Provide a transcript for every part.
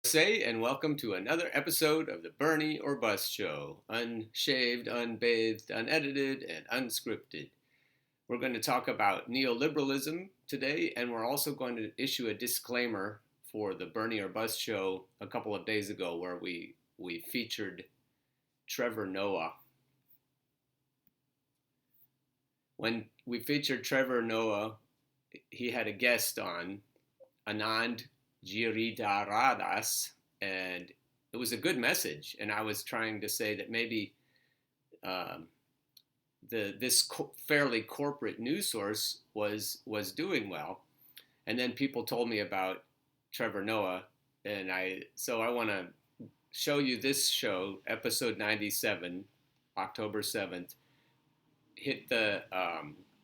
Say and welcome to another episode of the Bernie or Bust Show. Unshaved, unbathed, unedited, and unscripted. We're going to talk about neoliberalism today, and we're also going to issue a disclaimer for the Bernie or Bust Show a couple of days ago where we featured Trevor Noah. When we featured Trevor Noah, he had a guest on, Anand Giridharadas, and it was a good message. And I was trying to say that maybe this fairly corporate news source was doing well, and then people told me about Trevor Noah, and so I want to show you this show, episode 97, October 7th. Hit the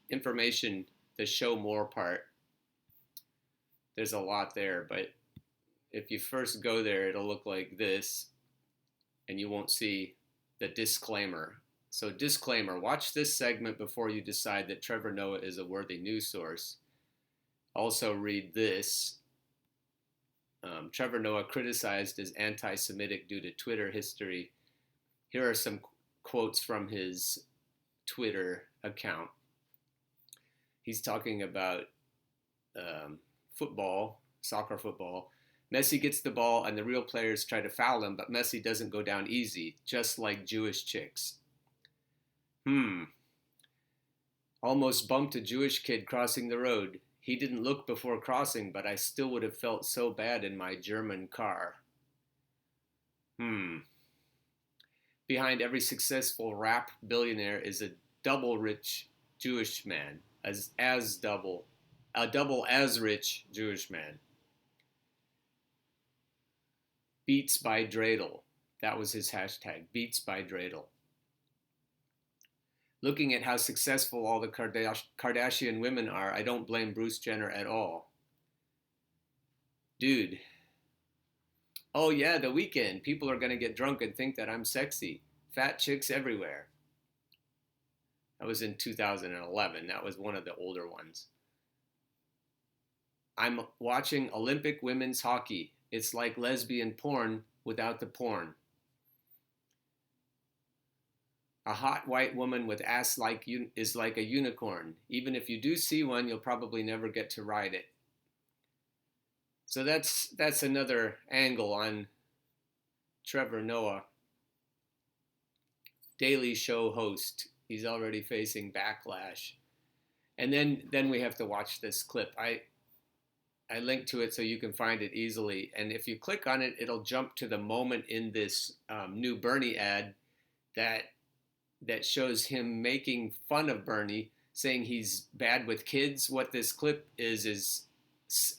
information, the show more part. There's a lot there, but if you first go there, it'll look like this, and you won't see the disclaimer. So disclaimer, watch this segment before you decide that Trevor Noah is a worthy news source. Also read this. Trevor Noah criticized as anti-Semitic due to Twitter history. Here are some quotes from his Twitter account. He's talking about football, soccer football. Messi gets the ball and the real players try to foul him, but Messi doesn't go down easy, just like Jewish chicks. Almost bumped a Jewish kid crossing the road. He didn't look before crossing, but I still would have felt so bad in my German car. Behind every successful rap billionaire is a double rich Jewish man, a double as rich Jewish man. Beats by Dreidel. That was his hashtag, Beats by Dreidel. Looking at how successful all the Kardashian women are, I don't blame Bruce Jenner at all. Dude. Oh yeah, The Weeknd. People are going to get drunk and think that I'm sexy. Fat chicks everywhere. That was in 2011. That was one of the older ones. I'm watching Olympic women's hockey. It's like lesbian porn without the porn. A hot white woman with ass is like a unicorn. Even if you do see one, you'll probably never get to ride it. So that's another angle on Trevor Noah, Daily Show host. He's already facing backlash. And then we have to watch this clip. I linked to it so you can find it easily. And if you click on it, it'll jump to the moment in this new Bernie ad that shows him making fun of Bernie, saying he's bad with kids. What this clip is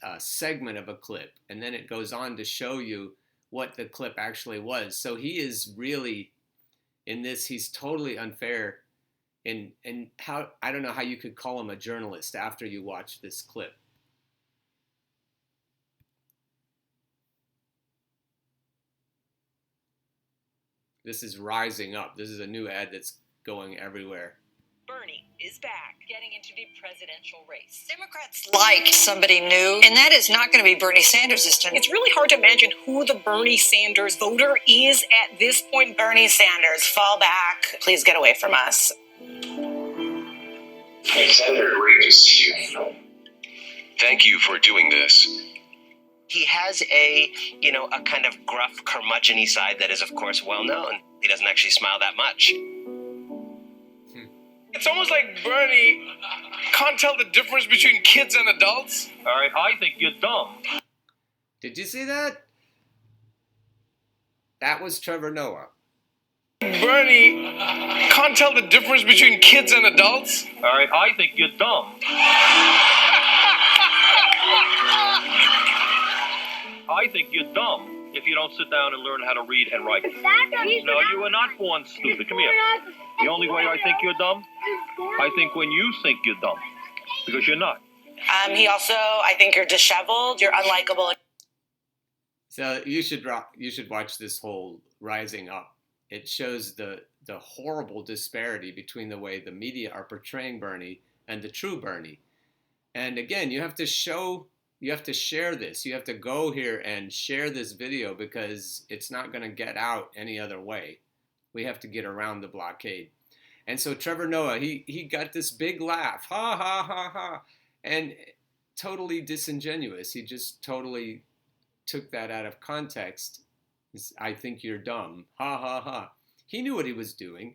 a segment of a clip. And then it goes on to show you what the clip actually was. So he is really, in this, he's totally unfair. And how, I don't know how you could call him a journalist after you watch this clip. This is Rising Up. This is a new ad that's going everywhere. Bernie is back, getting into the presidential race. Democrats like somebody new, and that is not going to be Bernie Sanders this time. It's really hard to imagine who the Bernie Sanders voter is at this point. Bernie Sanders, fall back. Please get away from us. Hey, Senator, great to see you. Thank you for doing this. He has a kind of gruff, curmudgeon-y side that is, of course, well known. He doesn't actually smile that much. It's almost like Bernie can't tell the difference between kids and adults. All right, I think you're dumb. Did you see that? That was Trevor Noah. Bernie can't tell the difference between kids and adults. All right, I think you're dumb. I think you're dumb if you don't sit down and learn how to read and write. No, you were not born stupid. Come here. The only way I think you're dumb, I think when you think you're dumb, because you're not. He also, I think you're disheveled, you're unlikable. So you should watch this whole Rising Up. It shows the horrible disparity between the way the media are portraying Bernie and the true Bernie. And again, you have to show you have to share this. You have to go here and share this video because it's not going to get out any other way. We have to get around the blockade. And so Trevor Noah, he got this big laugh, ha, ha, ha, ha, and totally disingenuous. He just totally took that out of context. I think you're dumb, ha, ha, ha. He knew what he was doing.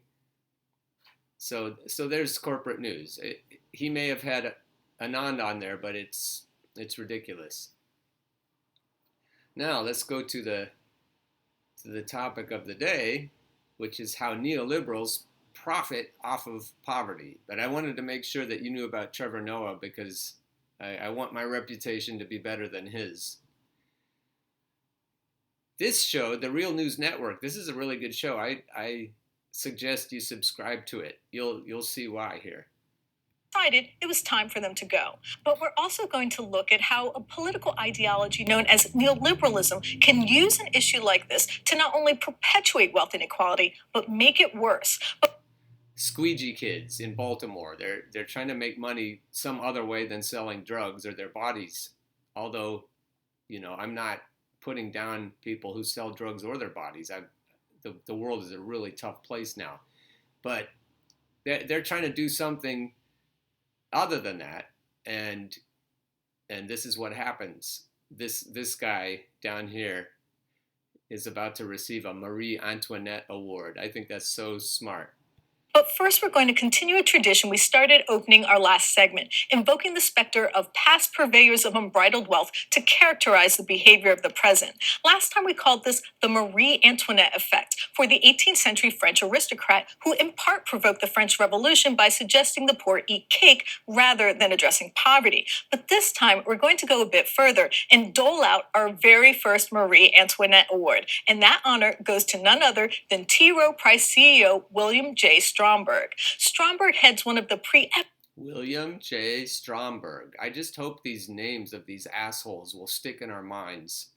So there's corporate news. He may have had Anand on there, but it's ridiculous. Now let's go to the topic of the day, which is how neoliberals profit off of poverty. But I wanted to make sure that you knew about Trevor Noah because I want my reputation to be better than his. This show, The Real News Network, this is a really good show. I suggest you subscribe to it. You'll see why here. Decided it was time for them to go. But we're also going to look at how a political ideology known as neoliberalism can use an issue like this to not only perpetuate wealth inequality, but make it worse. Squeegee kids in Baltimore, they're trying to make money some other way than selling drugs or their bodies. Although, I'm not putting down people who sell drugs or their bodies. The world is a really tough place now. But they're trying to do something other than that, and this is what happens. This guy down here is about to receive a Marie Antoinette Award. I think that's so smart. But first, we're going to continue a tradition we started opening our last segment, invoking the specter of past purveyors of unbridled wealth to characterize the behavior of the present. Last time we called this the Marie Antoinette effect for the 18th century French aristocrat who in part provoked the French Revolution by suggesting the poor eat cake rather than addressing poverty. But this time, we're going to go a bit further and dole out our very first Marie Antoinette Award. And that honor goes to none other than T. Rowe Price CEO William J. Stromberg. Stromberg heads one of the William J. Stromberg. I just hope these names of these assholes will stick in our minds.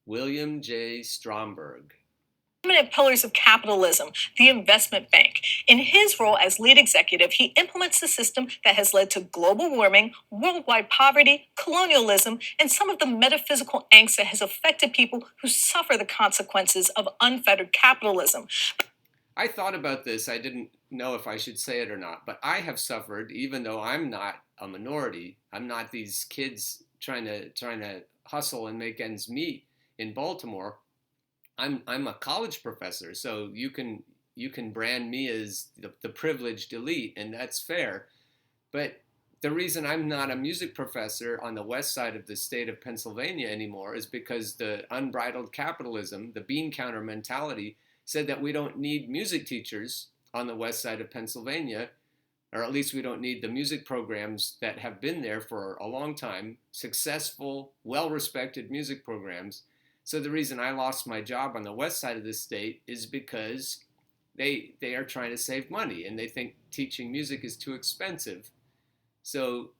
William J. Stromberg. Preeminent pillars of capitalism, the investment bank. In his role as lead executive, he implements the system that has led to global warming, worldwide poverty, colonialism, and some of the metaphysical angst that has affected people who suffer the consequences of unfettered capitalism. I thought about this. I didn't know if I should say it or not, but I have suffered, even though I'm not a minority. I'm not these kids trying to hustle and make ends meet in Baltimore. I'm a college professor, so you can brand me as the privileged elite, and that's fair. But the reason I'm not a music professor on the west side of the state of Pennsylvania anymore is because the unbridled capitalism, the bean counter mentality, said that we don't need music teachers on the west side of Pennsylvania, or at least we don't need the music programs that have been there for a long time, successful, well-respected music programs. So the reason I lost my job on the west side of the state is because they are trying to save money and they think teaching music is too expensive. So,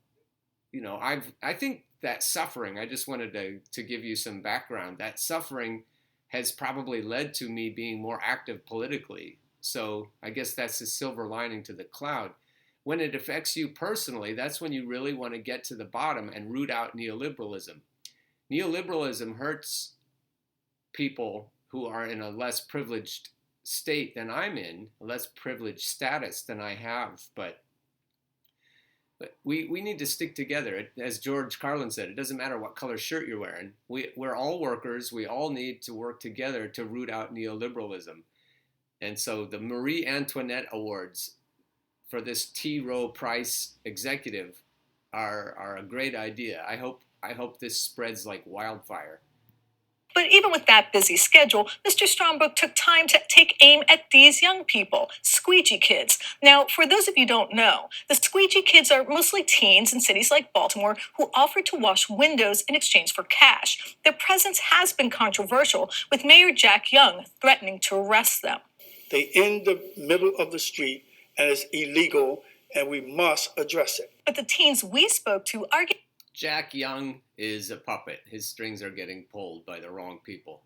I think that suffering, I just wanted to give you some background, that suffering has probably led to me being more active politically. So I guess that's the silver lining to the cloud. When it affects you personally, that's when you really want to get to the bottom and root out neoliberalism. Neoliberalism hurts people who are in a less privileged state than I'm in, a less privileged status than I have, but we need to stick together. As George Carlin said, it doesn't matter what color shirt you're wearing. We're all workers. We all need to work together to root out neoliberalism. And so the Marie Antoinette Awards for this T. Rowe Price executive are a great idea. I hope this spreads like wildfire. But even with that busy schedule, Mr. Stromberg took time to take aim at these young people, squeegee kids. Now, for those of you who don't know, the squeegee kids are mostly teens in cities like Baltimore who offer to wash windows in exchange for cash. Their presence has been controversial, with Mayor Jack Young threatening to arrest them. They in the middle of the street, and it's illegal, and we must address it. But the teens we spoke to argued Jack Young is a puppet. His strings are getting pulled by the wrong people.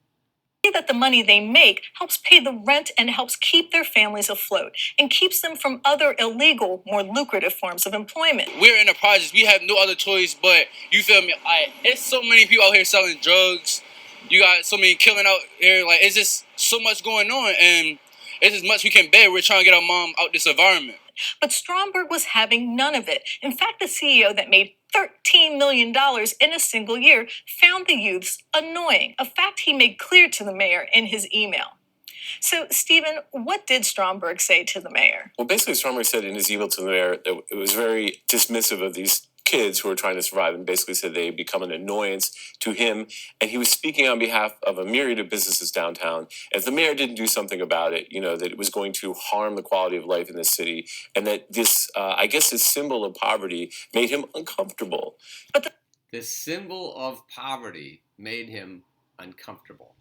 that the money they make helps pay the rent and helps keep their families afloat and keeps them from other illegal, more lucrative forms of employment. We're in the projects. We have no other choice, but you feel me? It's so many people out here selling drugs. You got so many killing out here. Like, it's just so much going on, and it's as much we can bear. We're trying to get our mom out this environment. But Stromberg was having none of it. In fact, the CEO that made $13 million in a single year found the youths annoying, a fact he made clear to the mayor in his email. So, Stephen, what did Stromberg say to the mayor? Well, basically, Stromberg said in his email to the mayor that it was very dismissive of these kids who are trying to survive, and basically said they become an annoyance to him. And he was speaking on behalf of a myriad of businesses downtown. If the mayor didn't do something about it, that it was going to harm the quality of life in the city, and that this, this symbol of poverty made him uncomfortable. But the symbol of poverty made him uncomfortable.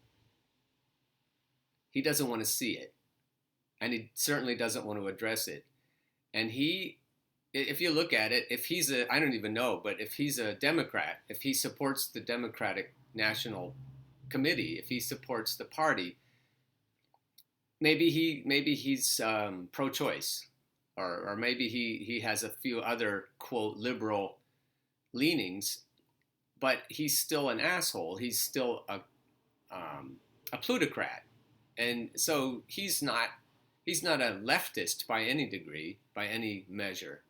He doesn't want to see it, and he certainly doesn't want to address it. And if you look at it, I don't even know, but if he's a Democrat, if he supports the Democratic National Committee, if he supports the party, maybe he's pro-choice, or maybe he has a few other, quote, liberal leanings, but he's still an asshole. He's still a plutocrat, and so he's not a leftist by any degree, by any measure.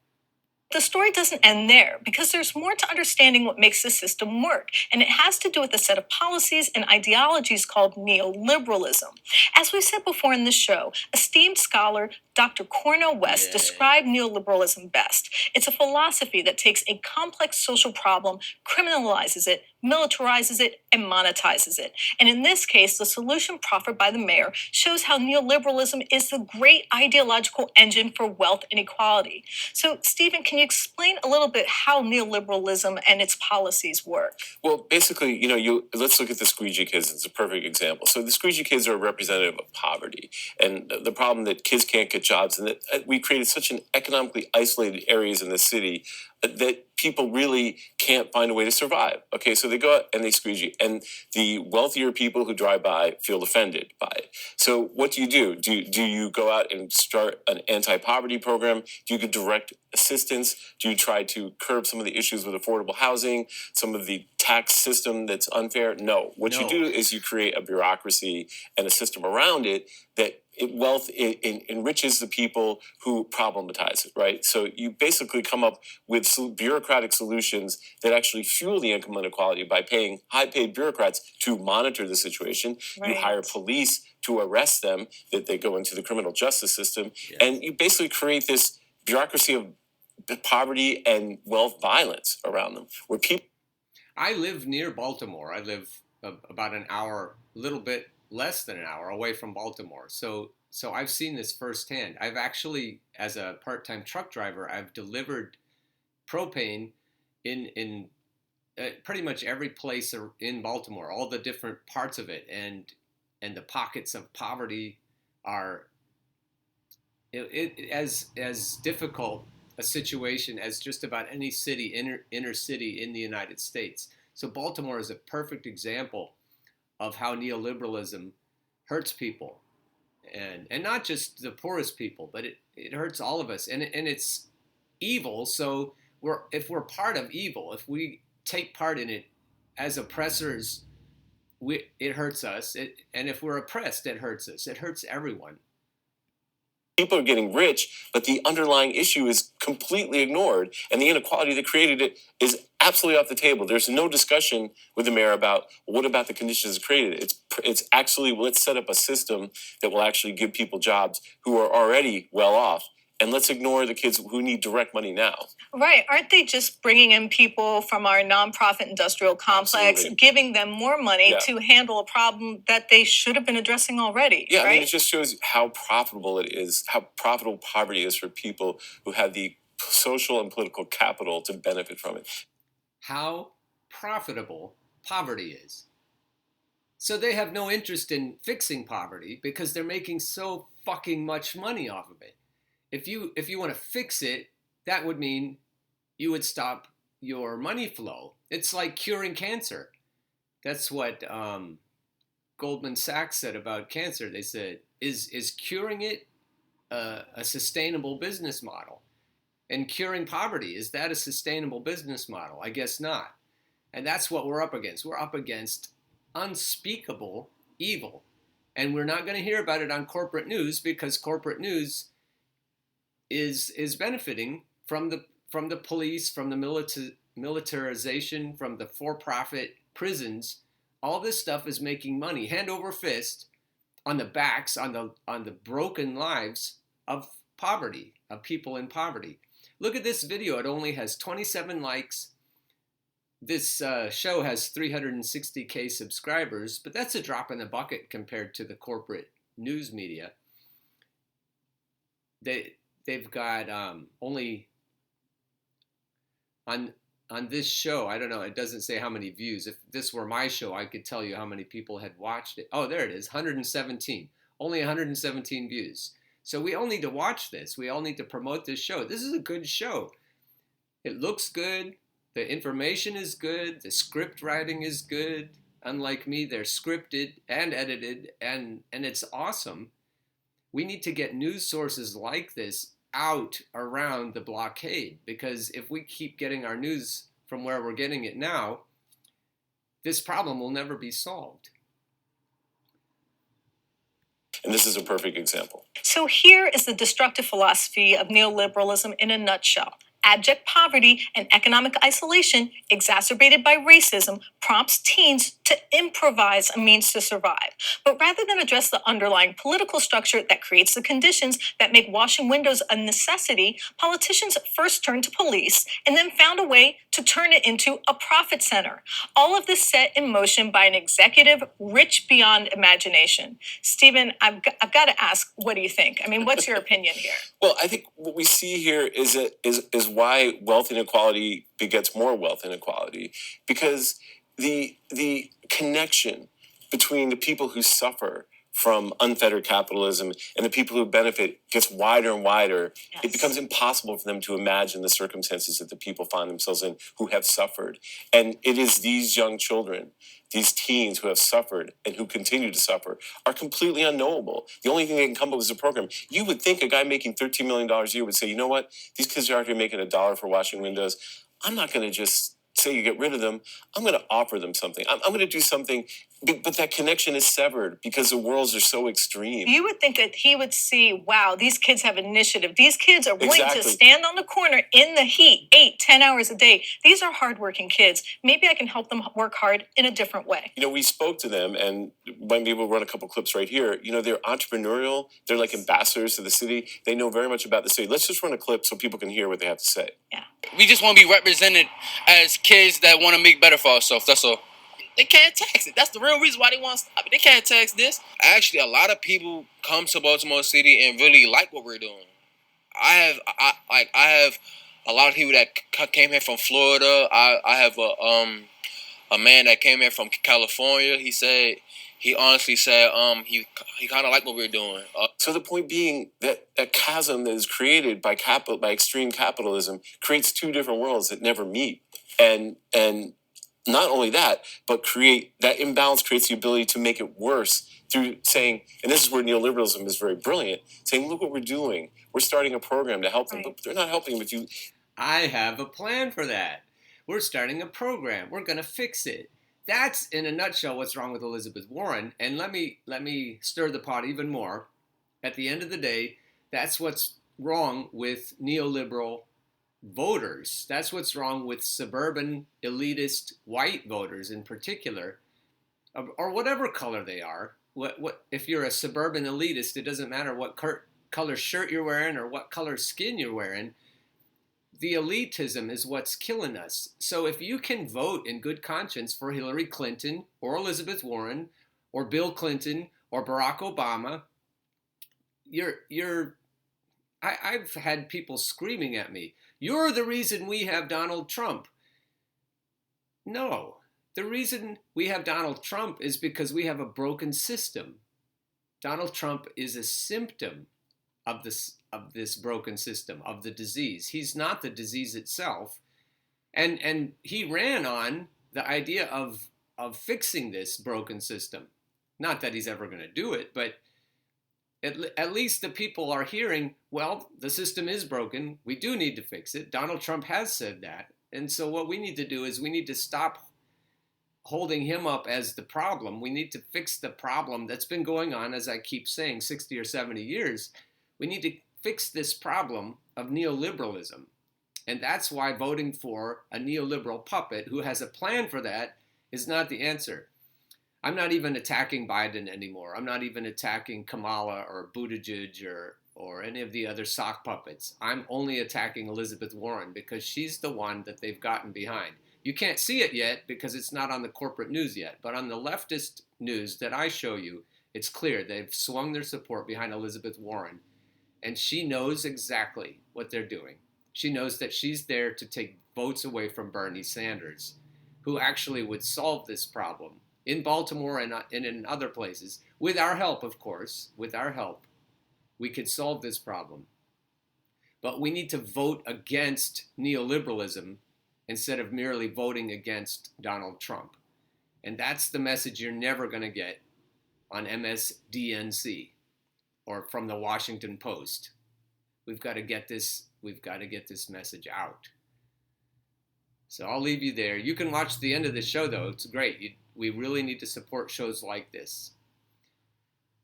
The story doesn't end there, because there's more to understanding what makes the system work, and it has to do with a set of policies and ideologies called neoliberalism. As we said before in this show, esteemed scholar Dr. Cornel West described neoliberalism best. It's a philosophy that takes a complex social problem, criminalizes it, militarizes it, and monetizes it. And in this case, the solution proffered by the mayor shows how neoliberalism is the great ideological engine for wealth inequality. So, Stephen, can you explain a little bit how neoliberalism and its policies work? Well, basically, let's look at the squeegee kids. It's a perfect example. So the squeegee kids are representative of poverty, and the problem that kids can't get jobs, and that we created such an economically isolated areas in the city that people really can't find a way to survive. Okay, so they go out and they squeegee, and the wealthier people who drive by feel offended by it. So what do? Do you go out and start an anti-poverty program? Do you give direct assistance? Do you try to curb some of the issues with affordable housing, some of the tax system that's unfair? No. What you do is you create a bureaucracy and a system around it that wealth enriches the people who problematize it, right? So you basically come up with bureaucratic solutions that actually fuel the income inequality by paying high-paid bureaucrats to monitor the situation. Right. You hire police to arrest them, that they go into the criminal justice system, and you basically create this bureaucracy of poverty and wealth violence around them, where people... I live near Baltimore. I live about an hour, a little bit less than an hour away from Baltimore. So I've seen this firsthand. I've actually, as a part-time truck driver, I've delivered propane in pretty much every place in Baltimore, all the different parts of it, and the pockets of poverty are as difficult a situation as just about any city, inner city in the United States. So Baltimore is a perfect example of how neoliberalism hurts people, and not just the poorest people, but it hurts all of us, and it's evil. So if we're part of evil, if we take part in it as oppressors, it hurts us. And if we're oppressed, it hurts us. It hurts everyone. People are getting rich, but the underlying issue is completely ignored, and the inequality that created it is absolutely off the table. There's no discussion with the mayor about what about the conditions that created it. It's actually, let's set up a system that will actually give people jobs who are already well off, and let's ignore the kids who need direct money now. Right. Aren't they just bringing in people from our nonprofit industrial complex, giving them more money to handle a problem that they should have been addressing already? Yeah, right? I mean, it just shows how profitable it is, how profitable poverty is for people who have the social and political capital to benefit from it. How profitable poverty is. So they have no interest in fixing poverty because they're making so fucking much money off of it. If you want to fix it, that would mean you would stop your money flow. It's like curing cancer. That's what Goldman Sachs said about cancer. They said, is curing it a sustainable business model? And curing poverty, is that a sustainable business model? I guess not. And that's what we're up against. We're up against unspeakable evil. And we're not going to hear about it on corporate news because corporate news is benefiting from the police, from the militarization, from the for-profit prisons. All this stuff is making money hand over fist on the backs, on the broken lives of poverty, of people in poverty. Look at this video. It only has 27 likes. This show has 360K subscribers, but that's a drop in the bucket compared to the corporate news media. They've got only on this show, I don't know, it doesn't say how many views. If this were my show, I could tell you how many people had watched it. Oh, there it is, 117. Only 117 views. So we all need to watch this. We all need to promote this show. This is a good show. It looks good. The information is good. The script writing is good. Unlike me, they're scripted and edited, and it's awesome. We need to get news sources like this out around the blockade, because if we keep getting our news from where we're getting it now, this problem will never be solved. And this is a perfect example. So here is the destructive philosophy of neoliberalism in a nutshell. Abject poverty and economic isolation, exacerbated by racism, prompts teens to improvise a means to survive. But rather than address the underlying political structure that creates the conditions that make washing windows a necessity, politicians first turned to police and then found a way to turn it into a profit center. All of this set in motion by an executive rich beyond imagination. Stephen, I've got to ask, what do you think? I mean, what's your opinion here? Well, I think what we see here is why wealth inequality begets more wealth inequality, because the connection between the people who suffer from unfettered capitalism and the people who benefit gets wider and wider. Yes. It becomes impossible for them to imagine the circumstances that the people find themselves in who have suffered. And it is these young children, these teens who have suffered and who continue to suffer, are completely unknowable. The only thing they can come up with is a program. You would think a guy making $13 million a year would say, you know what, these kids are out here making $1 for washing windows. I'm not going to just say you get rid of them. I'm going to offer them something. I'm going to do something. But that connection is severed because the worlds are so extreme. You would think that he would see, wow, these kids have initiative. These kids are willing to stand on the corner in the heat 8-10 hours a day. These are hardworking kids. Maybe I can help them work hard in a different way. You know, we spoke to them, and maybe we'll run a couple clips right here. You know, they're entrepreneurial. They're like ambassadors to the city. They know very much about the city. Let's just run a clip so people can hear what they have to say. Yeah. We just want to be represented as kids that want to make better for ourselves. That's all. They can't tax it. That's the real reason why they want to stop it. They can't tax this. Actually, a lot of people come to Baltimore City and really like what we're doing. I have a lot of people that came here from Florida. I have a man that came here from California. He honestly said he kind of liked what we're doing. So the point being that that chasm that is created by extreme capitalism creates two different worlds that never meet, and not only that, but that imbalance creates the ability to make it worse through saying, and this is where neoliberalism is very brilliant, saying, look what we're doing. We're starting a program to help them, but they're not helping with you. I have a plan for that. We're starting a program. We're going to fix it. That's, in a nutshell, what's wrong with Elizabeth Warren. And let me stir the pot even more. At the end of the day, that's what's wrong with neoliberal voters. That's what's wrong with suburban elitist white voters in particular, or whatever color they are. What if you're a suburban elitist, it doesn't matter what color shirt you're wearing or what color skin you're wearing. The elitism is what's killing us. So if you can vote in good conscience for Hillary Clinton or Elizabeth Warren or Bill Clinton or Barack Obama, I've had people screaming at me, you're the reason we have Donald Trump. No, the reason we have Donald Trump is because we have a broken system. Donald Trump is a symptom of this broken system, of the disease. He's not the disease itself. And he ran on the idea of fixing this broken system. Not that he's ever going to do it, but at least the people are hearing, well, the system is broken. We do need to fix it. Donald Trump has said that. And so what we need to do is we need to stop holding him up as the problem. We need to fix the problem that's been going on, as I keep saying, 60 or 70 years. We need to fix this problem of neoliberalism. And that's why voting for a neoliberal puppet who has a plan for that is not the answer. I'm not even attacking Biden anymore. I'm not even attacking Kamala or Buttigieg or any of the other sock puppets. I'm only attacking Elizabeth Warren because she's the one that they've gotten behind. You can't see it yet because it's not on the corporate news yet. But on the leftist news that I show you, it's clear. They've swung their support behind Elizabeth Warren. And she knows exactly what they're doing. She knows that she's there to take votes away from Bernie Sanders, who actually would solve this problem in Baltimore and in other places. With our help, of course, with our help, we could solve this problem. But we need to vote against neoliberalism instead of merely voting against Donald Trump. And that's the message you're never going to get on MSDNC or from the Washington Post. We've got to get this message out. So I'll leave you there. You can watch the end of the show, though. It's great. We really need to support shows like this.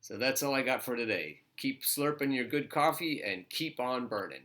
So that's all I got for today. Keep slurping your good coffee and keep on burning.